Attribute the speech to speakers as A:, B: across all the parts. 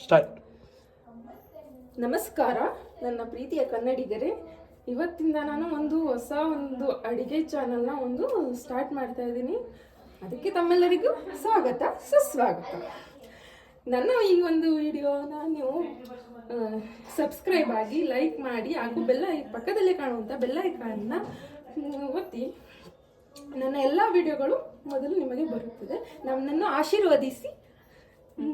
A: Start.
B: ನಮಸ್ಕಾರ ನನ್ನ ಪ್ರೀತಿಯ ಕನ್ನಡಿಗರೇ. ಇವತ್ತಿಂದ ನಾನು ಹೊಸ ಅಡಿಗೆ ಚಾನಲ್ನ ಸ್ಟಾರ್ಟ್ ಮಾಡ್ತಾ ಇದ್ದೀನಿ. ಅದಕ್ಕೆ ತಮ್ಮೆಲ್ಲರಿಗೂ ಸ್ವಾಗತ ಸುಸ್ವಾಗತ. ನನ್ನ ಈ ವಿಡಿಯೋನ ನೀವು ಸಬ್ಸ್ಕ್ರೈಬ್ ಆಗಿ ಲೈಕ್ ಮಾಡಿ ಹಾಗೂ ಪಕ್ಕದಲ್ಲೇ ಕಾಣುವಂಥ ಬೆಲ್ ಐಕಾನ್ನ ಒತ್ತಿ ನನ್ನ ಎಲ್ಲ ವಿಡಿಯೋಗಳು ಮೊದಲು ನಿಮಗೆ ಬರುತ್ತದೆ. ನನ್ನನ್ನು ಆಶೀರ್ವದಿಸಿ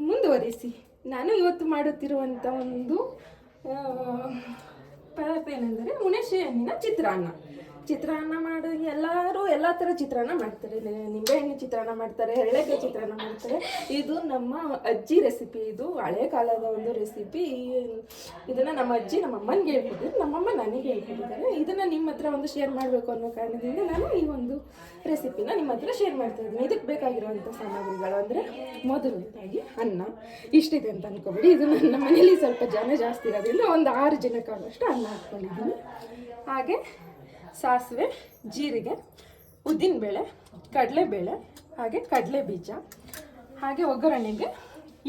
B: ಮುಂದುವರಿಸಿ. ನಾನು ಇವತ್ತು ಮಾಡುತ್ತಿರುವಂಥ ಪದಾರ್ಥ ಏನೆಂದರೆ ಹುಣಸೆ ಹಣ್ಣಿನ ಚಿತ್ರಾನ್ನ ಮಾಡಿ ಎಲ್ಲರೂ ಎಲ್ಲ ಥರ ಚಿತ್ರಾನ್ನ ಮಾಡ್ತಾರೆ. ನಿಂಬೆಹಣ್ಣು ಚಿತ್ರಾನ್ನ ಮಾಡ್ತಾರೆ, ಎಳ್ಳೆಕಾಯಿ ಚಿತ್ರಾನ್ನ ಮಾಡ್ತಾರೆ. ಇದು ನಮ್ಮ ಅಜ್ಜಿ ರೆಸಿಪಿ. ಇದು ಹಳೆ ಕಾಲದ ರೆಸಿಪಿ. ಇದನ್ನು ನಮ್ಮ ಅಜ್ಜಿ ನಮ್ಮ ಅಮ್ಮನಿಗೆ ಹೇಳ್ಕೊಟ್ಟಿದ್ರು, ನಮ್ಮಮ್ಮ ನನಗೆ ಹೇಳ್ಕೊಟ್ಟಿದ್ದಾರೆ. ಇದನ್ನು ನಿಮ್ಮ ಹತ್ರ ಶೇರ್ ಮಾಡಬೇಕು ಅನ್ನೋ ಕಾರಣದಿಂದ ನಾನು ಈ ರೆಸಿಪಿನ ನಿಮ್ಮ ಹತ್ರ ಶೇರ್ ಮಾಡ್ತಾ ಇದ್ದೀನಿ. ಇದಕ್ಕೆ ಬೇಕಾಗಿರುವಂಥ ಸಾಮಗ್ರಿಗಳು ಅಂದರೆ ಮೊದಲನೇದಾಗಿ ಅನ್ನ. ಇಷ್ಟಿದೆ ಅಂತ ಅನ್ಕೋಬೇಡಿ. ಇದು ನನ್ನ ಮನೇಲಿ ಸ್ವಲ್ಪ ಜನ ಜಾಸ್ತಿ ಇರೋದ್ರಿಂದ 6 ಜನಕ್ಕಾಗಷ್ಟು ಅನ್ನ ಹಾಕ್ಕೊಂಡಿದ್ದೀನಿ. ಹಾಗೆ ಸಾಸಿವೆ, ಜೀರಿಗೆ, ಉದ್ದಿನಬೇಳೆ, ಕಡಲೆಬೇಳೆ, ಹಾಗೆ ಕಡಲೆ ಬೀಜ, ಹಾಗೆ ಒಗ್ಗರಣೆಗೆ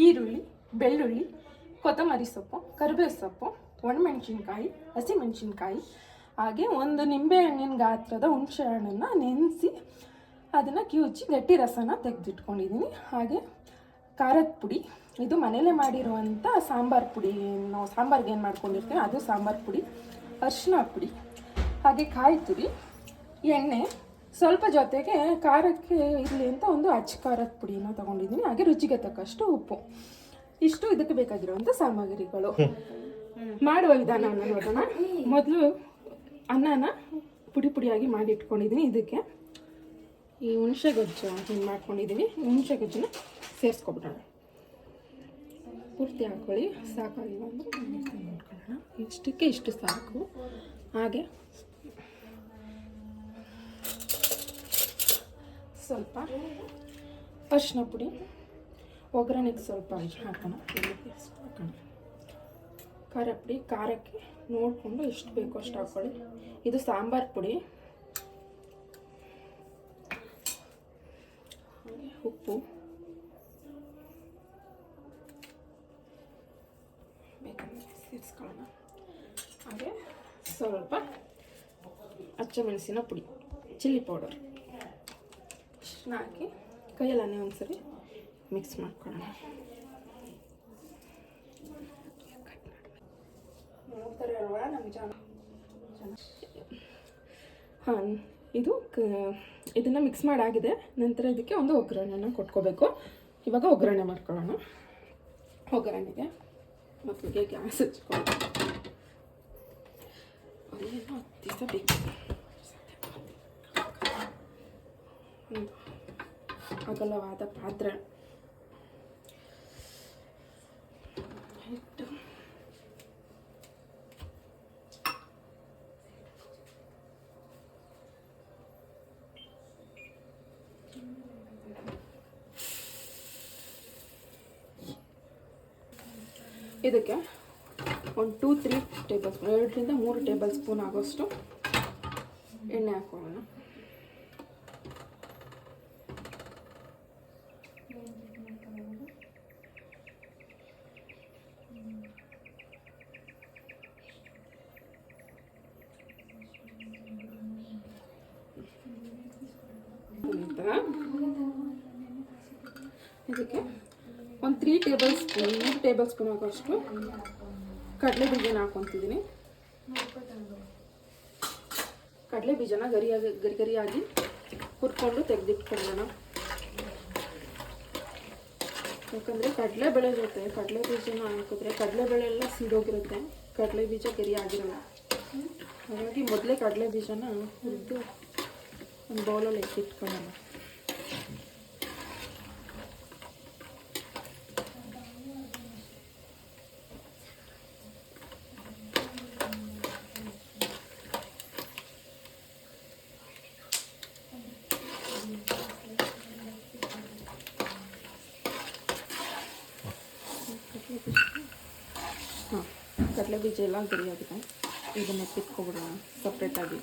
B: ಈರುಳ್ಳಿ, ಬೆಳ್ಳುಳ್ಳಿ, ಕೊತ್ತಂಬರಿ ಸೊಪ್ಪು, ಕರಿಬೇವು ಸೊಪ್ಪು, ಒಣಮೆಣಸಿನ್ಕಾಯಿ, ಹಸಿಮೆಣಸಿನ್ಕಾಯಿ, ಹಾಗೆ ಒಂದು ನಿಂಬೆಹಣ್ಣಿನ ಗಾತ್ರದ ಹುಣಸೆ ಹಣ್ಣನ್ನು ನೆನೆಸಿ ಅದನ್ನು ಕಿವುಚಿ ಗಟ್ಟಿ ರಸನ ತೆಗೆದಿಟ್ಕೊಂಡಿದ್ದೀನಿ. ಹಾಗೆ ಖಾರದ ಪುಡಿ, ಇದು ಮನೇಲೇ ಮಾಡಿರುವಂಥ ಸಾಂಬಾರು ಪುಡಿ. ನಾವು ಸಾಂಬಾರ್ಗೆ ಏನು ಮಾಡ್ಕೊಂಡಿರ್ತೀವಿ ಅದು ಸಾಂಬಾರು ಪುಡಿ. ಅರಿಶಿನ ಪುಡಿ, ಹಾಗೆ ಕಾಯಿ ತುರಿ, ಎಣ್ಣೆ ಸ್ವಲ್ಪ, ಜೊತೆಗೆ ಖಾರಕ್ಕೆ ಇರಲಿ ಅಂತ ಅಚ್ಚ ಖಾರದ ಪುಡಿನ ತೊಗೊಂಡಿದ್ದೀನಿ. ಹಾಗೆ ರುಚಿಗೆ ತಕ್ಕಷ್ಟು ಉಪ್ಪು. ಇಷ್ಟು ಇದಕ್ಕೆ ಬೇಕಾಗಿರುವಂಥ ಸಾಮಗ್ರಿಗಳು. ಮಾಡುವ ವಿಧಾನವನ್ನು ನೋಡೋಣ. ಮೊದಲು ಅನ್ನನ ಪುಡಿಯಾಗಿ ಮಾಡಿ ಇಟ್ಕೊಂಡಿದ್ದೀನಿ. ಇದಕ್ಕೆ ಈ ಹುಣಸೆ ಗೊಜ್ಜು ಹಿಂಗೆ ಮಾಡ್ಕೊಂಡಿದ್ದೀನಿ. ಹುಣಸೆ ಗೊಜ್ಜನ್ನ ಸೇರಿಸ್ಕೊಬಿಡೋಣ. ಪೂರ್ತಿ ಹಾಕ್ಕೊಳ್ಳಿ. ಸಾಕಾಗಿಲ್ಲ ಅಂದರೆ ಮಾಡ್ಕೊಳ್ಳೋಣ. ಇಷ್ಟಕ್ಕೆ ಇಷ್ಟು ಸಾಕು. ಹಾಗೆ ಸ್ವಲ್ಪ ಅರಿಶಿನ ಪುಡಿ, ಒಗ್ಗರಣೆಗೆ ಸ್ವಲ್ಪ ಹಾಕೋಣ. ಖಾರ ಪುಡಿ, ಖಾರಕ್ಕೆ ನೋಡಿಕೊಂಡು ಎಷ್ಟು ಬೇಕೋ ಅಷ್ಟು ಹಾಕ್ಕೊಳ್ಳಿ. ಇದು ಸಾಂಬಾರು ಪುಡಿ. ಹಾಗೆ ಉಪ್ಪು ಬೇಕಂದರೆ ಸೇರಿಸ್ಕೊಳ್ಳೋಣ. ಹಾಗೆ ಸ್ವಲ್ಪ ಹಸಿಮೆಣಸಿನ ಪುಡಿ, ಚಿಲ್ಲಿ ಪೌಡರ್ ಹಾಕಿ ಕೈಯಲ್ಲೇ ಒಂದ್ಸರಿ ಮಿಕ್ಸ್ ಮಾಡ್ಕೊಳ್ಳೋಣ. ನೋಡ್ತಾರೆ ಅಲ್ವಾ ನಮ್ಮ ಜನ. ಹಾಂ, ಇದನ್ನು ಮಿಕ್ಸ್ ಮಾಡಾಗಿದೆ. ನಂತರ ಇದಕ್ಕೆ ಒಗ್ಗರಣೆನ ಕೊಟ್ಕೋಬೇಕು. ಇವಾಗ ಒಗ್ಗರಣೆ ಮಾಡ್ಕೊಳ್ಳೋಣ. ಒಗ್ಗರಣೆಗೆ ಮೊದಲಿಗೆ ಗ್ಯಾಸ್ ಹಚ್ಕೊಳ್ಳೋಣ. ಅದೇನೋ 10 ದಿವಸ ಬೇಕು. ಒಂದು ಅಗಲವಾದ ಪಾತ್ರೆ ಇಟ್ಟು ಇದಕ್ಕೆ 2-3 ಟೇಬಲ್ ಸ್ಪೂನ್, 2ರಿಂದ 3 ಟೇಬಲ್ ಸ್ಪೂನ್ ಆಗೋಷ್ಟು ಎಣ್ಣೆ ಹಾಕೊಳ್ಳೋಣ. ಇದಕ್ಕೆ 3 ಟೇಬಲ್ ಸ್ಪೂನ್ ಆಗೋಷ್ಟು ಕಡಲೆ ಬೀಜನ ಹಾಕ್ಕೊತಿದ್ದೀನಿ. ಕಡಲೆ ಬೀಜನ ಗರಿಯಾಗಿ ಹುರ್ಕೊಂಡು ತೆಗೆದಿಟ್ಕೊಳ್ಳೋಣ. ಯಾಕಂದರೆ ಕಡಲೆಬೇಳೆ ಜೊತೆ ಕಡಲೆ ಬೀಜನ ಹಾಕಿದ್ರೆ ಕಡಲೆಬೇಳೆ ಎಲ್ಲ ಸಿಡೋಗಿರುತ್ತೆ, ಕಡಲೆ ಬೀಜ ಗರಿ ಆಗಿರೋಲ್ಲ. ಹಾಗಾಗಿ ಮೊದಲೇ ಕಡಲೆ ಬೀಜನ ಹುರಿದು ಒಂದು ಬೌಲಲ್ಲಿ ಎತ್ತಿಟ್ಕೊಳ್ಳೋಣ. ಕಡಲೆ ಬೀಜ ಎಲ್ಲ ಗರಿಯಾಗಿದೆ. ಇದನ್ನು ಕಿತ್ಕೊಬಿಡೋಣ ಸಪ್ರೇಟಾಗಿ.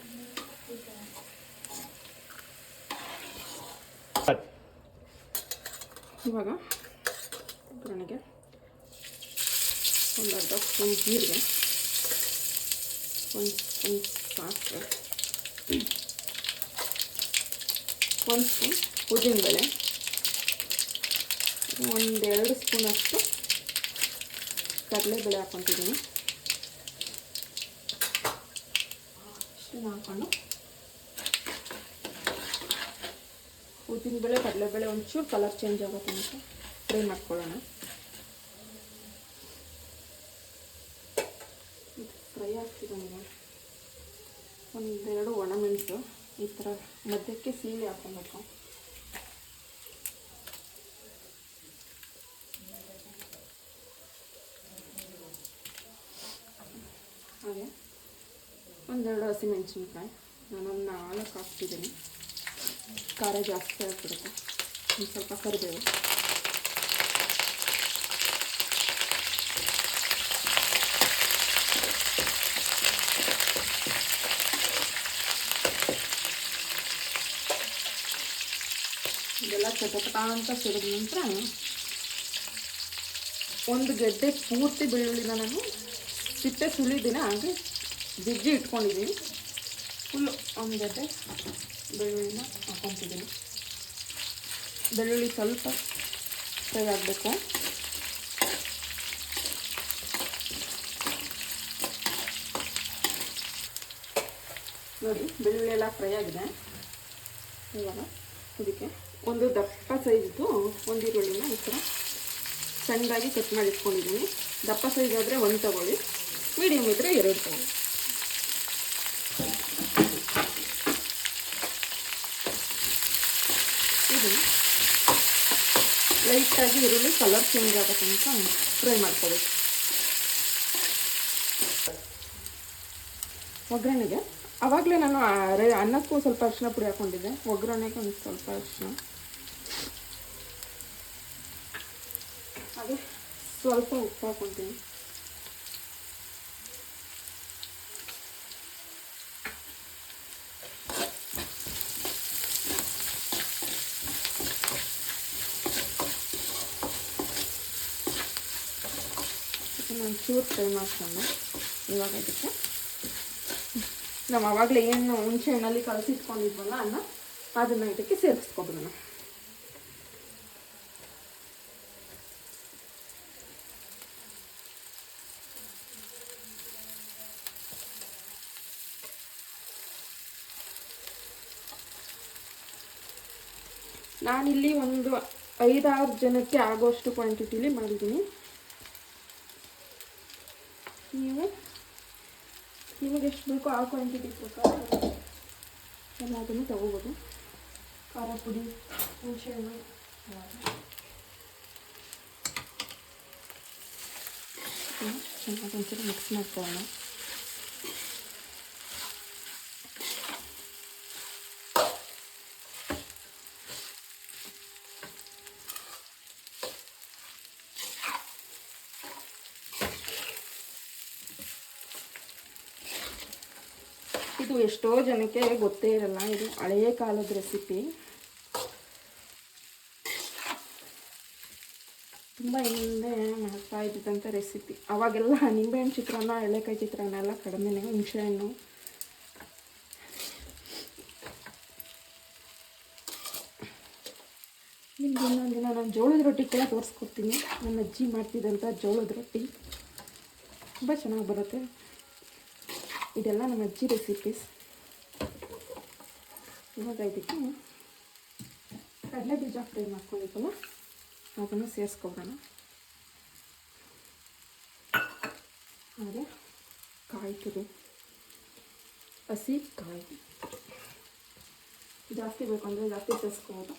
B: ಇವಾಗ ಒಗ್ಗರಣೆಗೆ ಒಂದು ಅರ್ಧ ಸ್ಪೂನ್ ಜೀರಿಗೆ, ಒಂದು ಸ್ಪೂನ್ ಸಾಸಿವೆ, ಒಂದು ಸ್ಪೂನ್ ಉದ್ದಿನಬೇಳೆ, 1-2 ಸ್ಪೂನಷ್ಟು ಕಡಲೆಬೇಳೆ ಹಾಕ್ಕೊತಿದ್ದೀನಿ. ಇಷ್ಟನ್ನು ಹಾಕ್ಕೊಂಡು ಉದ್ದಿನಬೇಳೆ ಕಡಲೆಬೇಳೆ ಒಂಚೂರು ಕಲರ್ ಚೇಂಜ್ ಆಗುತ್ತೆ ಅಂತ ಫ್ರೈ ಮಾಡ್ಕೊಳ್ಳೋಣ. ಫ್ರೈ ಆಗ್ತಿದೆ ನನಗೆ. 1-2 ಒಣಮೆಣಸು ಈ ಥರ ಮಧ್ಯಕ್ಕೆ ಸೀಳಿ ಹಾಕ್ಕೊಬೇಕು. ಹಾಗೆ 1-2 ಹಸಿಮೆಣಸಿನ್ಕಾಯಿ, ನಾನೊಂದು 4 ಹಾಕ್ತಿದ್ದೀನಿ. ಖಾರ ಜಾಸ್ತಿ ಆಗಿಬಿಡುತ್ತೆ. ಒಂದು ಸ್ವಲ್ಪ ಕರಿಬೇವು, ಇದೆಲ್ಲ ಚಟಪಟ ಅಂತ ಸಿಡಿದ ನಂತರ 1 ಗೆಡ್ಡೆ ಪೂರ್ತಿ ಬೆಳ್ಳುಳ್ಳಿನ ನಾನು ಸಿಪ್ಪೆ ಸುಲಿದಿನ ಹಾಗೆ ಜಜ್ಜಿ ಇಟ್ಕೊಂಡಿದ್ದೀನಿ. ಫುಲ್ಲು 1 ಗೆಡ್ಡೆ ಬೆಳ್ಳುಳ್ಳಿನ ಹಾಕ್ಕೊತಿದ್ದೀನಿ. ಬೆಳ್ಳುಳ್ಳಿ ಸ್ವಲ್ಪ ಫ್ರೈ ಆಗಬೇಕು. ನೋಡಿ ಬೆಳ್ಳುಳ್ಳಿ ಎಲ್ಲ ಫ್ರೈ ಆಗಿದೆ. ಇವಾಗ ಇದಕ್ಕೆ ಒಂದು ದಪ್ಪ ಸೈಜ್ದು ಒಂದು ಈರುಳ್ಳಿನ ಈ ಥರ ಸಣ್ಣದಾಗಿ ಕಟ್ ಮಾಡಿ ಇಟ್ಕೊಂಡಿದ್ದೀನಿ. ದಪ್ಪ ಸೈಜ್ ಆದರೆ 1 ತಗೊಳ್ಳಿ, ಮೀಡಿಯಮ್ ಇದ್ದರೆ 2 ತಗೊಳ್ಳಿ. ಇದು ಲೈಟಾಗಿ ಈರುಳ್ಳಿ ಕಲರ್ ಚೇಂಜ್ ಆಗೋ ತನಕ ಫ್ರೈ ಮಾಡ್ಕೋಬೇಕು. ಒಗ್ಗರಣೆಗೆ ಆವಾಗಲೇ ನಾನು ಅನ್ನಕ್ಕೂ ಸ್ವಲ್ಪ ಅರಿಶಿನ ಪುಡಿ ಹಾಕ್ಕೊಂಡಿದ್ದೆ. ಒಗ್ಗರಣೆಗೆ ಒಂದು ಸ್ವಲ್ಪ ಅರಿಶಿನ, ಹಾಗೆ ಸ್ವಲ್ಪ ಉಪ್ಪು ಹಾಕ್ಕೊತೀನಿ. ಒಂಚೂರು ಫ್ರೈ ಮಾಡ್ಕೊಂಡು ಇವಾಗ ಇದಕ್ಕೆ ನಾವು ಆವಾಗಲೇ ಏನು ಹುಣಸೆ ಹಣ್ಣಲ್ಲಿ ಕಲಸಿಟ್ಕೊಂಡಿದ್ವಲ್ಲ ಅನ್ನ, ಅದನ್ನು ಇದಕ್ಕೆ ಸೇರಿಸ್ಕೊಬಿಡೋಣ. ನಾನಿಲ್ಲಿ ಒಂದು 5-6 ಜನಕ್ಕೆ ಆಗೋಷ್ಟು ಕ್ವಾಂಟಿಟಿಲಿ ಮಾಡಿದ್ದೀನಿ. ನಿಮಗೆ ಎಷ್ಟು ಬೇಕೋ ಆ ಕ್ವಾಂಟಿಟಿ ಪ್ರಕಾರ ಎಲ್ಲದನ್ನು ತಗೋಬೋದು. ಖಾರ ಪುಡಿ, ಹುಣಸೆಹಣ್ಣು, ಚೆನ್ನಾಗಿ ಒಂಚೂರು ಮಿಕ್ಸ್ ಮಾಡ್ಕೊಳ್ಳೋಣ. ಇದು ಎಷ್ಟೋ ಜನಕ್ಕೆ ಗೊತ್ತೇ ಇರಲ್ಲ. ಇದು ಹಳೆಯ ಕಾಲದ ರೆಸಿಪಿ, ತುಂಬ ಹಿಂದೆ ಮಾಡ್ತಾ ಇದ್ದಂಥ ರೆಸಿಪಿ. ಅವಾಗೆಲ್ಲ ನಿಂಬೆಹಣ್ಣು ಚಿತ್ರಾನ್ನ, ಎಳ್ಳೆಕಾಯಿ ಚಿತ್ರಾನ್ನ ಎಲ್ಲ ಕಡಿಮೆನೇ. ಹುಣಸೆಹಣ್ಣು ನಿಮ್ಗೆ ಇನ್ನೊಂದು ದಿನ ನಾನು ಜೋಳದ ರೊಟ್ಟಿ ಕೂಡ ತೋರಿಸ್ಕೊಡ್ತೀನಿ. ನನ್ನ ಅಜ್ಜಿ ಮಾಡ್ತಿದ್ದಂಥ ಜೋಳದ ರೊಟ್ಟಿ ತುಂಬ ಚೆನ್ನಾಗಿ ಬರುತ್ತೆ. ಇದೆಲ್ಲ ನಮ್ಮ ಅಜ್ಜಿ ರೆಸಿಪೀಸ್. ಇವಾಗ ಇದಕ್ಕೆ ಕಡಲೆ ಬೀಜ ಫ್ರೈ ಮಾಡ್ಕೊಂಡಿದ್ದಲ್ಲ ಅದನ್ನು ಸೇರಿಸ್ಕೊಬೋಣ. ಹಾಗೆ ಕಾಯಿ ತುರಿ, ಹಸಿ ಕಾಯಿ ಜಾಸ್ತಿ ಬೇಕು ಅಂದರೆ ಜಾಸ್ತಿ ಸೇರಿಸ್ಕೋಬೋದು.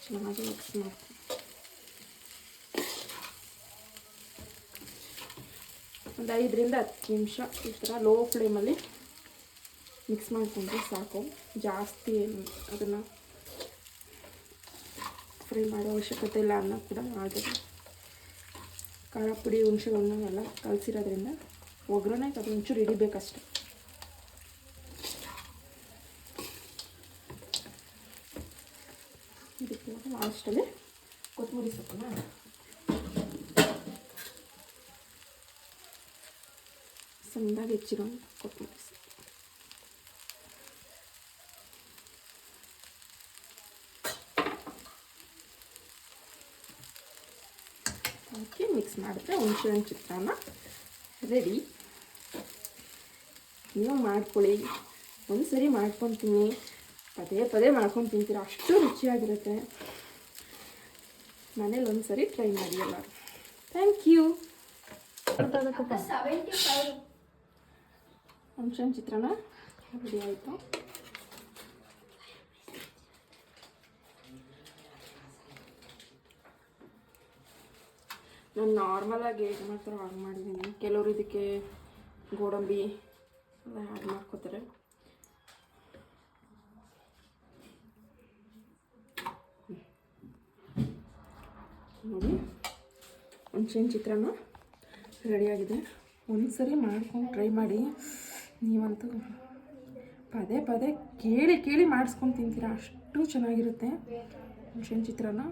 B: ಚೆನ್ನಾಗಿ ಮಿಕ್ಸ್ ಮಾಡ್ತೀನಿ. ಒಂದು 5-10 ನಿಮಿಷ ಈ ಥರ ಲೋ ಫ್ಲೇಮಲ್ಲಿ ಮಿಕ್ಸ್ ಮಾಡಿಕೊಂಡ್ರೆ ಸಾಕು. ಜಾಸ್ತಿ ಅದನ್ನು ಫ್ರೈ ಮಾಡೋ ಅವಶ್ಯಕತೆ ಇಲ್ಲ. ಅನ್ನ ಕೂಡ ಆಗಿದೆ. ಖಾರ ಪುಡಿ, ಹುಣಸೆಹಣ್ಣು ಎಲ್ಲ ಕಲಸಿರೋದ್ರಿಂದ ಒಗ್ಗರಣೆಗೆ ಅದು ಒಂಚೂರು ಹಿಡಿಬೇಕಷ್ಟೆ. ಲಾಸ್ಟಲ್ಲಿ ಕೊತ್ತಂಬರಿ ಸೊಪ್ಪನ್ನ ಸಣ್ಣದಾಗಿ ಹೆಚ್ಚಿರೋ ಕೊತ್ತಂಬರಿ ಸೊಪ್ಪು ಹಾಕಿ ಮಿಕ್ಸ್ ಮಾಡಿದ್ರೆ ಹುಣಸೆಹಣ್ಣು ಚಿತ್ರಾನ್ನ ರೆಡಿ. ನೀವು ಮಾಡ್ಕೊಳ್ಳಿ, ಒಂದು ಸರಿ ಮಾಡ್ಕೊತೀನಿ, ಪದೇ ಪದೇ ಮಾಡ್ಕೊಂಡು ತಿಂತೀರ, ಅಷ್ಟು ರುಚಿಯಾಗಿರುತ್ತೆ. ಮನೇಲಿ ಒಂದು ಸರಿ ಟ್ರೈ ಮಾಡಿ ಎಲ್ಲರೂ. Thank you. ಹುಣಸೆಹಣ್ಣು ಚಿತ್ರಾನ್ನ ರೆಡಿ ಆಯಿತು. ನಾನು ನಾರ್ಮಲಾಗಿ ಹೇಗೆ ಮಾಡ್ತಾರೋ ಹಾಗೆ ಮಾಡಿದ್ದೀನಿ. ಕೆಲವರು ಇದಕ್ಕೆ ಗೋಡಂಬಿ ಎಲ್ಲ ಆ್ಯಡ್ ಮಾಡ್ಕೋತಾರೆ. ನೋಡಿ, ಹುಣಸೆಹಣ್ಣು ಚಿತ್ರಾನ್ನ ರೆಡಿಯಾಗಿದೆ. ಒಂದು ಸರಿ ಮಾಡ್ಕೊಂಡು ಟ್ರೈ ಮಾಡಿ. ನೀವಂತೂ ಪದೇ ಪದೇ ಕೇಳಿ ಕೇಳಿ ಮಾಡಿಸ್ಕೊಂಡು ತಿಂತೀರ, ಅಷ್ಟು ಚೆನ್ನಾಗಿರುತ್ತೆ ಹುಣಸೆಹಣ್ಣು ಚಿತ್ರಾನ್ನ.